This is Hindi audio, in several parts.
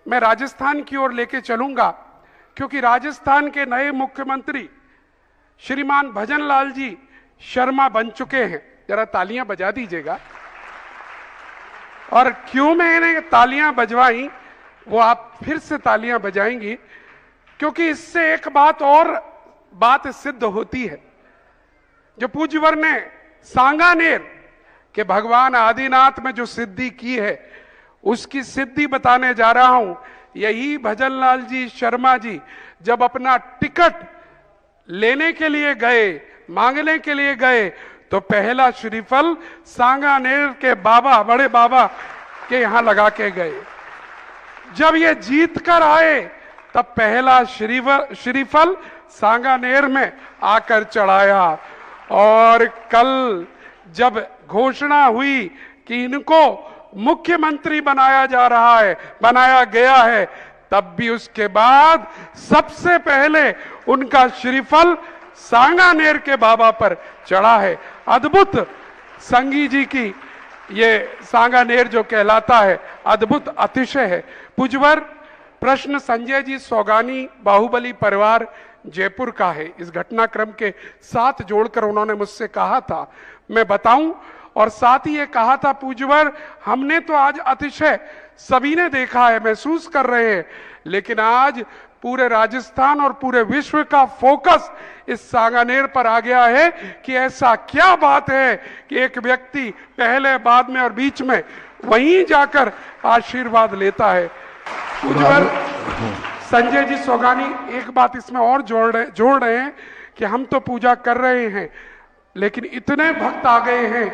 मैं राजस्थान की ओर लेके चलूंगा, क्योंकि राजस्थान के नए मुख्यमंत्री श्रीमान भजनलाल जी शर्मा बन चुके हैं। जरा तालियां बजा दीजिएगा। और क्यों मैंने तालियां बजवाई वो आप फिर से तालियां बजाएंगी, क्योंकि इससे एक बात सिद्ध होती है। जो पूज्यवर ने सांगानेर के भगवान आदिनाथ में जो सिद्धि की है, उसकी सिद्धि बताने जा रहा हूं। यही भजनलाल जी शर्मा जी जब अपना टिकट लेने के लिए गए, मांगने के लिए गए, तो पहला श्रीफल सांगानेर के बाबा, बड़े बाबा के यहां लगा के गए। जब ये जीत कर आए तब पहला श्रीफल सांगानेर में आकर चढ़ाया। और कल जब घोषणा हुई कि इनको मुख्यमंत्री बनाया जा रहा है, बनाया गया है, तब भी उसके बाद सबसे पहले उनका श्रीफल सांगानेर के बाबा पर चढ़ा है। अद्भुत संगी जी की ये सांगानेर जो कहलाता है, अद्भुत अतिशय है। पूज्यवर प्रश्न संजय जी सौगानी बाहुबली परिवार जयपुर का है। इस घटनाक्रम के साथ जोड़कर उन्होंने मुझसे कहा था, मैं बताऊं। और साथ ही ये कहा था, पूज्यवर हमने तो आज अतिशय सभी ने देखा है, महसूस कर रहे हैं, लेकिन आज पूरे राजस्थान और पूरे विश्व का फोकस इस सांगानेर पर आ गया है कि ऐसा क्या बात है कि एक व्यक्ति पहले, बाद में और बीच में वहीं जाकर आशीर्वाद लेता है। पूज्यवर संजय जी सौगानी एक बात इसमें और जोड़ रहे हैं कि हम तो पूजा कर रहे हैं, लेकिन इतने भक्त आ गए हैं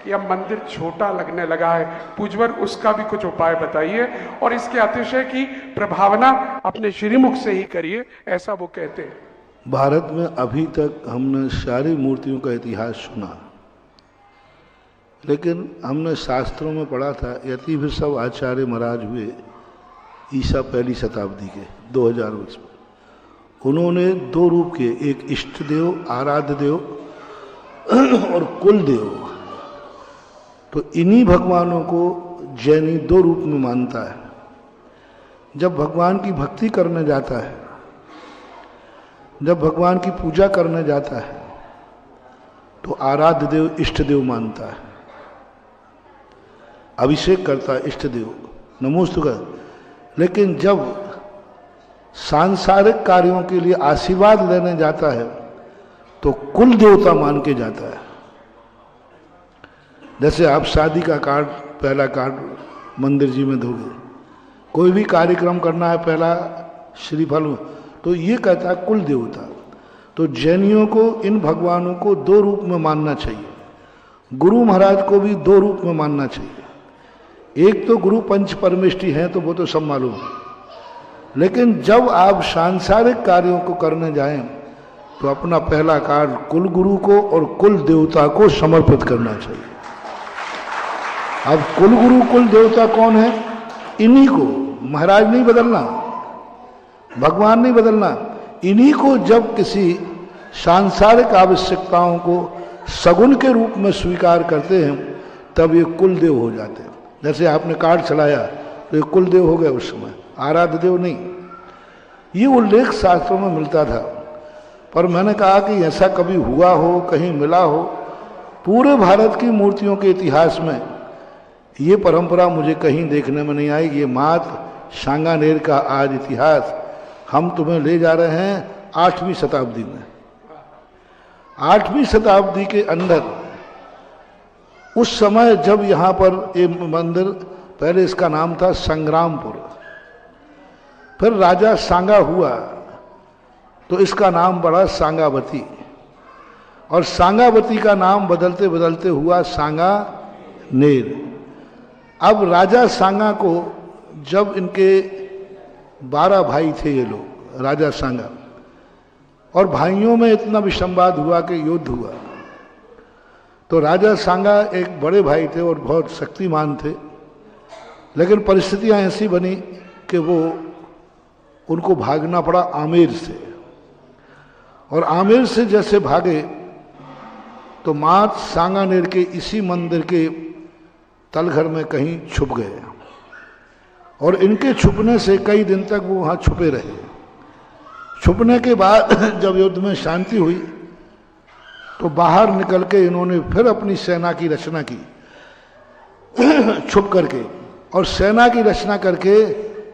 कि अब मंदिर छोटा लगने लगा है। पूज्यवर उसका भी कुछ उपाय बताइए, और इसके अतिशय की प्रभावना अपने श्रीमुख से ही करिए, ऐसा वो कहते हैं। भारत में अभी तक हमने सारी मूर्तियों का इतिहास सुना, लेकिन हमने शास्त्रों में पढ़ा था, यति भी सब आचार्य महाराज हुए ईसा पहली शताब्दी के 2000 वर्ष में। उन्होंने दो रूप के, एक इष्ट देव, आराध्य देव और कुल देव। तो इन्हीं भगवानों को जैनी दो रूप में मानता है। जब भगवान की भक्ति करने जाता है, जब भगवान की पूजा करने जाता है, तो आराध्य देव इष्ट देव मानता है, अभिषेक करता है इष्ट देव, नमोस्तुते। लेकिन जब सांसारिक कार्यों के लिए आशीर्वाद लेने जाता है, तो कुल देवता मान के जाता है। जैसे आप शादी का कार्ड, पहला कार्ड मंदिर जी में दोगे, कोई भी कार्यक्रम करना है, पहला श्रीफल, तो ये कहता है कुल देवता। तो जैनियों को इन भगवानों को दो रूप में मानना चाहिए। गुरु महाराज को भी दो रूप में मानना चाहिए। एक तो गुरु पंच परमेष्टि हैं, तो वो तो सब मालूम है, लेकिन जब आप सांसारिक कार्यों को करने जाएं, तो अपना पहला कार्ड कुल गुरु को और कुल देवता को समर्पित करना चाहिए। अब कुल गुरु कुल देवता कौन है? इन्हीं को, महाराज नहीं बदलना, भगवान नहीं बदलना, इन्हीं को जब किसी सांसारिक आवश्यकताओं को सगुण के रूप में स्वीकार करते हैं, तब ये कुल देव हो जाते हैं। जैसे आपने कार्ड चलाया तो ये कुल देव हो गए उस समय, आराध्य देव नहीं। ये उल्लेख शास्त्रों में मिलता था, पर मैंने कहा कि ऐसा कभी हुआ हो, कहीं मिला हो? पूरे भारत की मूर्तियों के इतिहास में ये परंपरा मुझे कहीं देखने में नहीं आई। ये मात्र सांगानेर का आज इतिहास हम तुम्हें ले जा रहे हैं 8वीं शताब्दी में। 8वीं शताब्दी के अंदर उस समय जब यहाँ पर ये मंदिर, पहले इसका नाम था संग्रामपुर, फिर राजा सांगा हुआ तो इसका नाम बढ़ा सांगावती, और सांगावती का नाम बदलते बदलते हुआ सांगानेर। अब राजा सांगा को, जब इनके 12 भाई थे ये लोग, राजा सांगा, और भाइयों में इतना विसंवाद हुआ कि युद्ध हुआ, तो राजा सांगा एक बड़े भाई थे और बहुत शक्तिमान थे, लेकिन परिस्थितियां ऐसी बनी कि उनको भागना पड़ा आमेर से, और आमेर से जैसे भागे तो मात सांगानेर के इसी मंदिर के तलघर में कहीं छुप गए। और इनके छुपने से कई दिन तक वो वहाँ छुपे रहे। छुपने के बाद जब युद्ध में शांति हुई तो बाहर निकल के इन्होंने फिर अपनी सेना की रचना की छुप करके, और सेना की रचना करके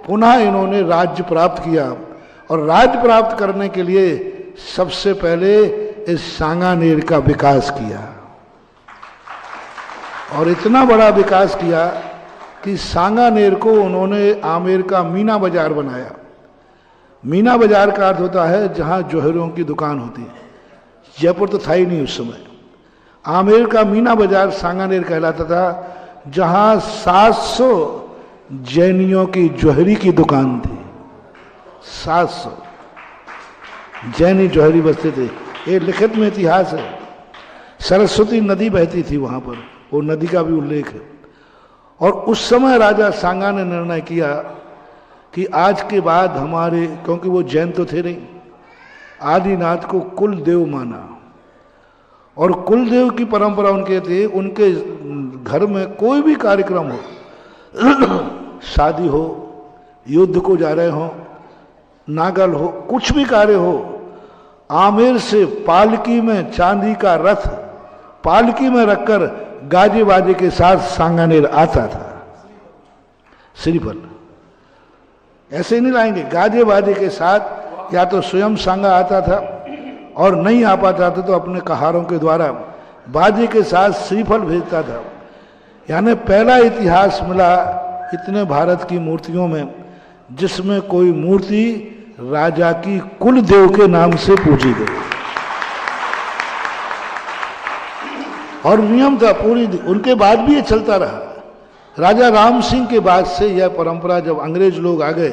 पुनः इन्होंने राज्य प्राप्त किया। और राज्य प्राप्त करने के लिए सबसे पहले इस सांगानेर का विकास किया, और इतना बड़ा विकास किया कि सांगानेर को उन्होंने आमेर का मीना बाजार बनाया। मीना बाजार का अर्थ होता है जहां जौहरियों की दुकान होती है। जयपुर तो था ही नहीं उस समय। आमेर का मीना बाजार सांगानेर कहलाता था, जहां 700 जैनियों की जौहरी की दुकान थी। 700 जैनी जौहरी बसते थे। ये लिखित में इतिहास है। सरस्वती नदी बहती थी वहां पर, वो नदी का भी उल्लेख है। और उस समय राजा सांगा ने निर्णय किया कि आज के बाद हमारे, क्योंकि वो जैन तो थे नहीं, आदिनाथ को कुल देव माना, और कुल देव की परंपरा उनके थे। उनके घर में कोई भी कार्यक्रम हो, शादी हो, युद्ध को जा रहे हो, नागल हो, कुछ भी कार्य हो, आमेर से पालकी में चांदी का रथ पालकी में रखकर गाजे बाजे के साथ सांगानेर आता था। श्रीफल ऐसे ही नहीं लाएंगे, गाजे बाजे के साथ। या तो स्वयं सांगा आता था, और नहीं आ पाता था तो अपने कहारों के द्वारा बाजे के साथ श्रीफल भेजता था। यानी पहला इतिहास मिला इतने भारत की मूर्तियों में जिसमें कोई मूर्ति राजा की कुल देव के नाम से पूजी गई। और नियम था पूरी, उनके बाद भी ये चलता रहा। राजा राम सिंह के बाद से यह परंपरा, जब अंग्रेज लोग आ गए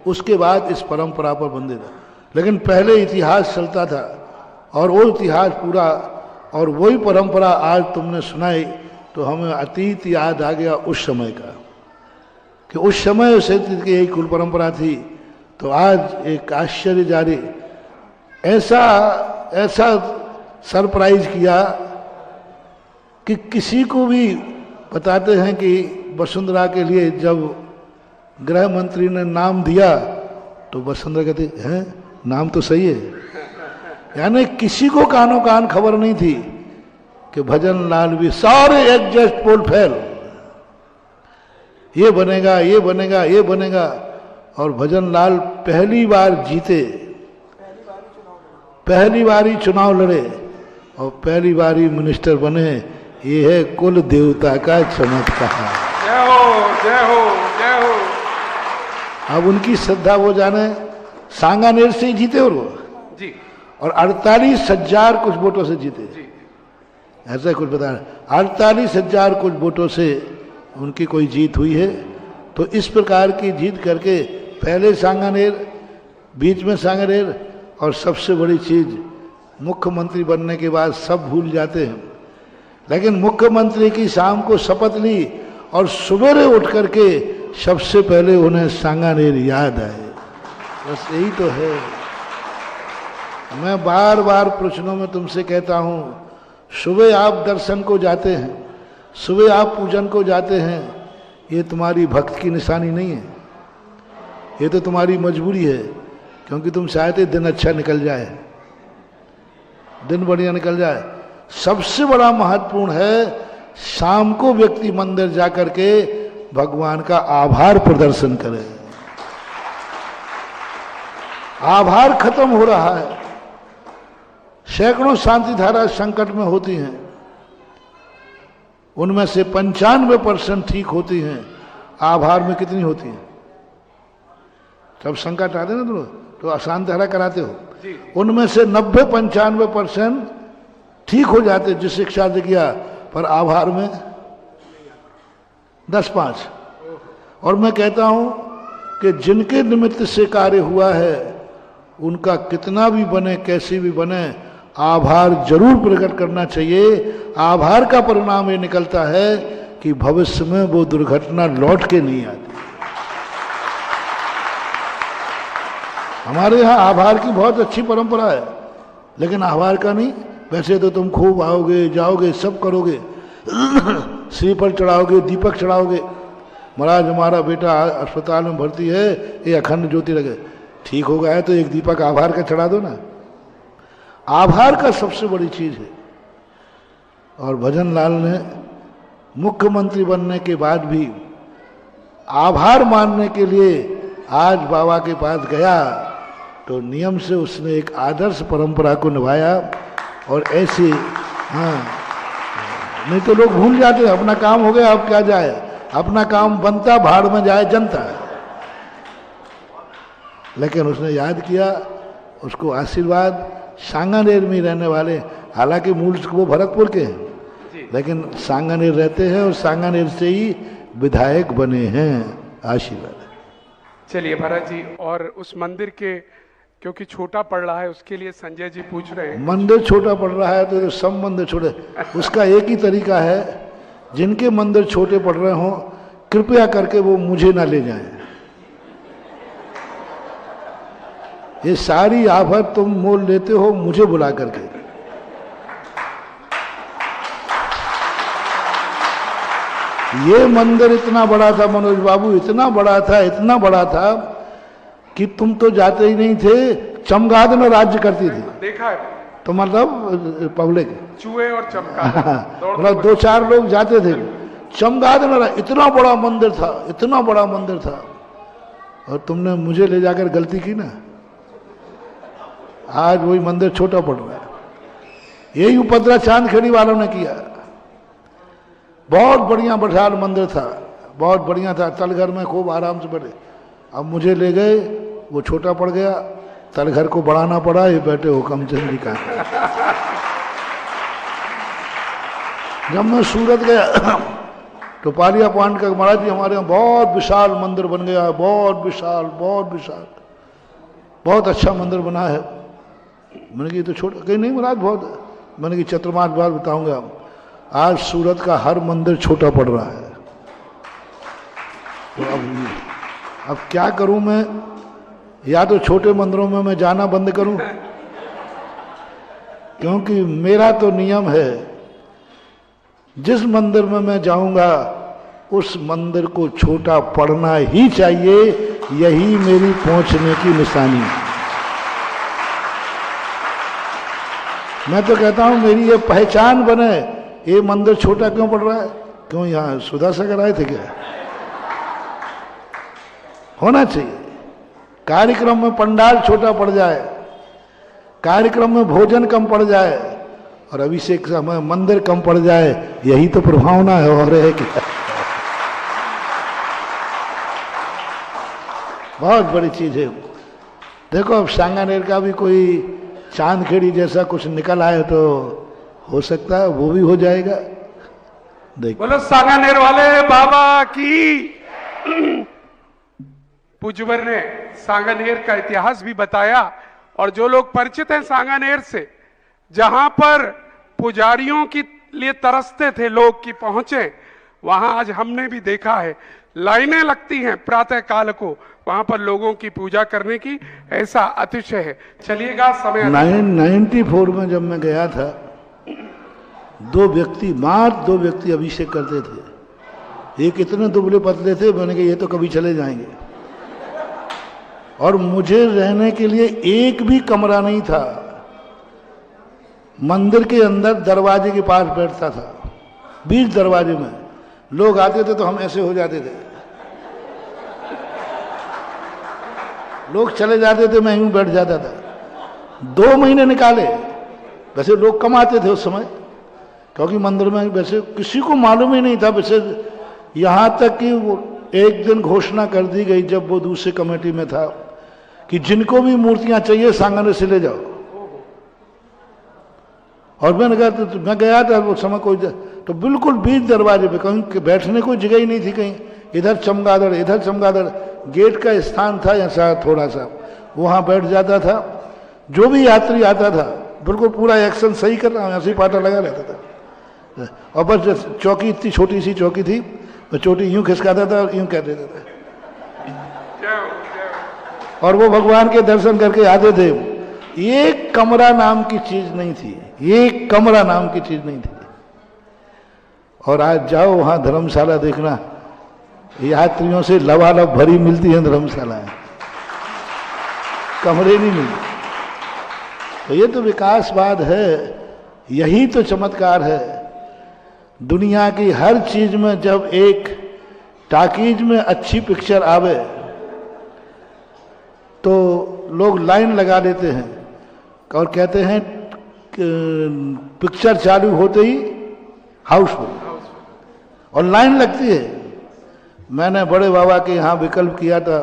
उसके बाद इस परंपरा पर बंधे रहे। लेकिन पहले इतिहास चलता था, और वो इतिहास पूरा, और वही परंपरा आज तुमने सुनाई तो हमें अतीत याद आ गया उस समय का, कि उस समय उस की यही कुल परंपरा थी। तो आज एक आश्चर्य जारी, ऐसा सरप्राइज किया कि किसी को भी बताते हैं कि वसुंधरा के लिए जब गृह मंत्री ने नाम दिया तो वसुंधरा कहती हैं नाम तो सही है। यानी किसी को कानों कान खबर नहीं थी कि भजन लाल भी सारे एडजस्ट पोल फेल, ये बनेगा, ये बनेगा, ये बनेगा। और भजन लाल पहली बार जीते, पहली बारी चुनाव लड़े और पहली बारी मिनिस्टर बने। ये है कुल देवता का चमत्कार। जय हो, जय हो, जय हो। अब उनकी श्रद्धा वो जाने, सांगानेर से ही जीते और वो जी, और 48,000 कुछ वोटों से जीते जी। ऐसा कुछ बता, 48,000 कुछ वोटों से उनकी कोई जीत हुई है। तो इस प्रकार की जीत करके पहले सांगानेर, बीच में सांगानेर, और सबसे बड़ी चीज मुख्यमंत्री बनने के बाद सब भूल जाते हैं, लेकिन मुख्यमंत्री की शाम को शपथ ली और सवेरे उठ करके सबसे पहले उन्हें सांगानेर याद आए। बस यही तो है। मैं बार बार प्रश्नों में तुमसे कहता हूं, सुबह आप दर्शन को जाते हैं, सुबह आप पूजन को जाते हैं, ये तुम्हारी भक्त की निशानी नहीं है, ये तो तुम्हारी मजबूरी है, क्योंकि तुम चाहते दिन अच्छा निकल जाए, दिन बढ़िया निकल जाए। सबसे बड़ा महत्वपूर्ण है शाम को व्यक्ति मंदिर जाकर के भगवान का आभार प्रदर्शन करे। आभार खत्म हो रहा है। सैकड़ों शांति धारा संकट में होती हैं, उनमें से 95% ठीक होती हैं। आभार में कितनी होती हैं? जब संकट आते ना तो अशांत धारा कराते हो, उनमें से 90-95% ठीक हो जाते जिस शिक्षा से किया, पर आभार में 10-5। और मैं कहता हूं कि जिनके निमित्त से कार्य हुआ है उनका कितना भी बने, कैसी भी बने, आभार जरूर प्रकट करना चाहिए। आभार का परिणाम ये निकलता है कि भविष्य में वो दुर्घटना लौट के नहीं आती। हमारे यहाँ आभार की बहुत अच्छी परंपरा है, लेकिन आभार का नहीं। वैसे तो तुम खूब आओगे, जाओगे, सब करोगे, श्रीफल चढ़ाओगे, दीपक चढ़ाओगे, महाराज हमारा बेटा अस्पताल में भर्ती है, ये अखंड ज्योति लगे। ठीक हो गया है तो एक दीपक आभार का चढ़ा दो ना। आभार का सबसे बड़ी चीज है। और भजन लाल ने मुख्यमंत्री बनने के बाद भी आभार मानने के लिए आज बाबा के पास गया तो नियम से उसने एक आदर्श परंपरा को निभाया। और ऐसे हाँ, नहीं तो लोग भूल जाते हैं अपना काम हो गया अब क्या जाए, अपना काम बनता भाड़ में जाए जनता। लेकिन उसने याद किया, उसको आशीर्वाद। सांगानेर में रहने वाले, हालांकि मूल वो भरतपुर के हैं लेकिन सांगानेर रहते हैं और सांगानेर से ही विधायक बने हैं। आशीर्वाद। चलिए भरत जी, और उस मंदिर के क्योंकि छोटा पड़ रहा है उसके लिए संजय जी पूछ रहे हैं। मंदिर छोटा पड़ रहा है तो सब मंदिर छोटे, उसका एक ही तरीका है, जिनके मंदिर छोटे पड़ रहे हों कृपया करके वो मुझे ना ले जाएं। ये सारी आफत तुम मोल लेते हो मुझे बुला करके। ये मंदिर इतना बड़ा था मनोज बाबू, इतना बड़ा था कि तुम तो जाते ही नहीं थे। चमगादड़ में राज्य करती थी, देखा है तो मतलब पब्लिक चूहे और चमगादड़ मतलब 2-4 लोग जाते थे। चमगादड़ में इतना बड़ा मंदिर था, इतना बड़ा मंदिर था, और तुमने मुझे ले जाकर गलती की ना। आज वही मंदिर छोटा पड़ रहा है। यही उपद्रव चांदखेड़ी वालों ने किया। बहुत बढ़िया विशाल मंदिर था, बहुत बढ़िया था, तलघर में खूब आराम से बैठे। अब मुझे ले गए, वो छोटा पड़ गया, तलघर को बढ़ाना पड़ा। ये बैठे हुकमचंद जी का। जब मैं सूरत गया तो पालिया पॉइंट का महाराज जी हमारे यहाँ बहुत विशाल मंदिर बन गया, बहुत विशाल, बहुत विशाल, बहुत अच्छा मंदिर बना है। मैंने कहा तो छोटा, कहीं नहीं महाराज बहुत। मैंने कहा चतुर्मास बात बताऊंगा। आज सूरत का हर मंदिर छोटा पड़ रहा है। तो अब क्या करूं मैं? या तो छोटे मंदिरों में मैं जाना बंद करूं, क्योंकि मेरा तो नियम है जिस मंदिर में मैं जाऊंगा उस मंदिर को छोटा पड़ना ही चाहिए। यही मेरी पहुंचने की निशानी है। मैं तो कहता हूं मेरी ये पहचान बने। ये मंदिर छोटा क्यों पड़ रहा है? क्यों यहां सुधा सागर आए थे क्या? होना चाहिए। कार्यक्रम में पंडाल छोटा पड़ जाए, कार्यक्रम में भोजन कम पड़ जाए और अभिषेक समय मंदिर कम पड़ जाए, यही तो प्रभावना है। और है क्या? बहुत बड़ी चीज है। देखो अब सांगानेर का भी कोई चांदखेड़ी जैसा कुछ निकल आए तो हो सकता है वो भी हो जाएगा। देखो बोलो सांगानेर वाले बाबा की। पूज्यवर ने सांगानेर का इतिहास भी बताया, और जो लोग परिचित हैं सांगानेर से, जहां पर पुजारियों के लिए तरसते थे लोग कि पहुंचे, वहां आज हमने भी देखा है लाइनें लगती हैं प्रातः काल को वहां पर लोगों की पूजा करने की। ऐसा अतिशय है। चलिएगा समय 94 में जब मैं गया था, 2 व्यक्ति अभिषेक करते थे। एक इतने दुबले पतले थे, मैंने कहा ये तो कभी चले जाएंगे। और मुझे रहने के लिए एक भी कमरा नहीं था। मंदिर के अंदर दरवाजे के पास बैठता था, बीच दरवाजे में। लोग आते थे तो हम ऐसे हो जाते थे, लोग चले जाते थे, मैं यूं बैठ जाता था। 2 महीने निकाले। वैसे लोग कम आते थे उस समय, क्योंकि मंदिर में वैसे किसी को मालूम ही नहीं था। वैसे यहां तक कि वो एक दिन घोषणा कर दी गई जब वो दूसरी कमेटी में था कि जिनको भी मूर्तियां चाहिए सांगानेर से ले जाओ। और मैंने कहा तो मैं गया था वो समय, कोई तो बिल्कुल बीच दरवाजे पे, कहीं बैठने को जगह ही नहीं थी। कहीं इधर चमगादड़, इधर चमगादड़, गेट का स्थान था ऐसा थोड़ा सा, वहां बैठ जाता था। जो भी यात्री आता था बिल्कुल पूरा एक्शन सही कर रहा हूँ, ऐसे ही पाटा लगा रहता था। और बस चौकी, इतनी छोटी सी चौकी थी, मैं चोटी यूं खिसकाता था और यूं कह देता था, और वो भगवान के दर्शन करके आते थे। एक कमरा नाम की चीज नहीं थी, एक कमरा नाम की चीज नहीं थी। और आज जाओ वहां धर्मशाला देखना, यात्रियों से लबालब भरी मिलती हैं धर्मशालाएं, कमरे नहीं मिलते। तो ये तो विकासवाद है, यही तो चमत्कार है। दुनिया की हर चीज में जब एक टाकीज में अच्छी पिक्चर आवे तो लोग लाइन लगा देते हैं और कहते हैं पिक्चर चालू होते ही हाउसफुल, और लाइन लगती है। मैंने बड़े बाबा के यहाँ विकल्प किया था,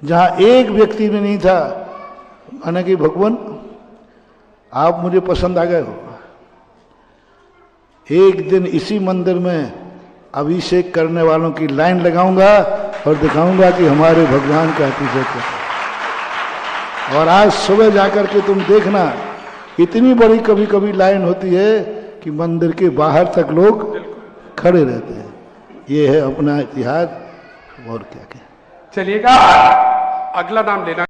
जहाँ एक व्यक्ति भी नहीं था। मैंने कि भगवान आप मुझे पसंद आ गए हो, एक दिन इसी मंदिर में अभिषेक करने वालों की लाइन लगाऊंगा और दिखाऊंगा कि हमारे भगवान का अभिषेक है। और आज सुबह जाकर के तुम देखना, इतनी बड़ी कभी कभी लाइन होती है कि मंदिर के बाहर तक लोग खड़े रहते हैं। ये है अपना इतिहास, और क्या क्या। चलिएगा, अगला नाम लेना।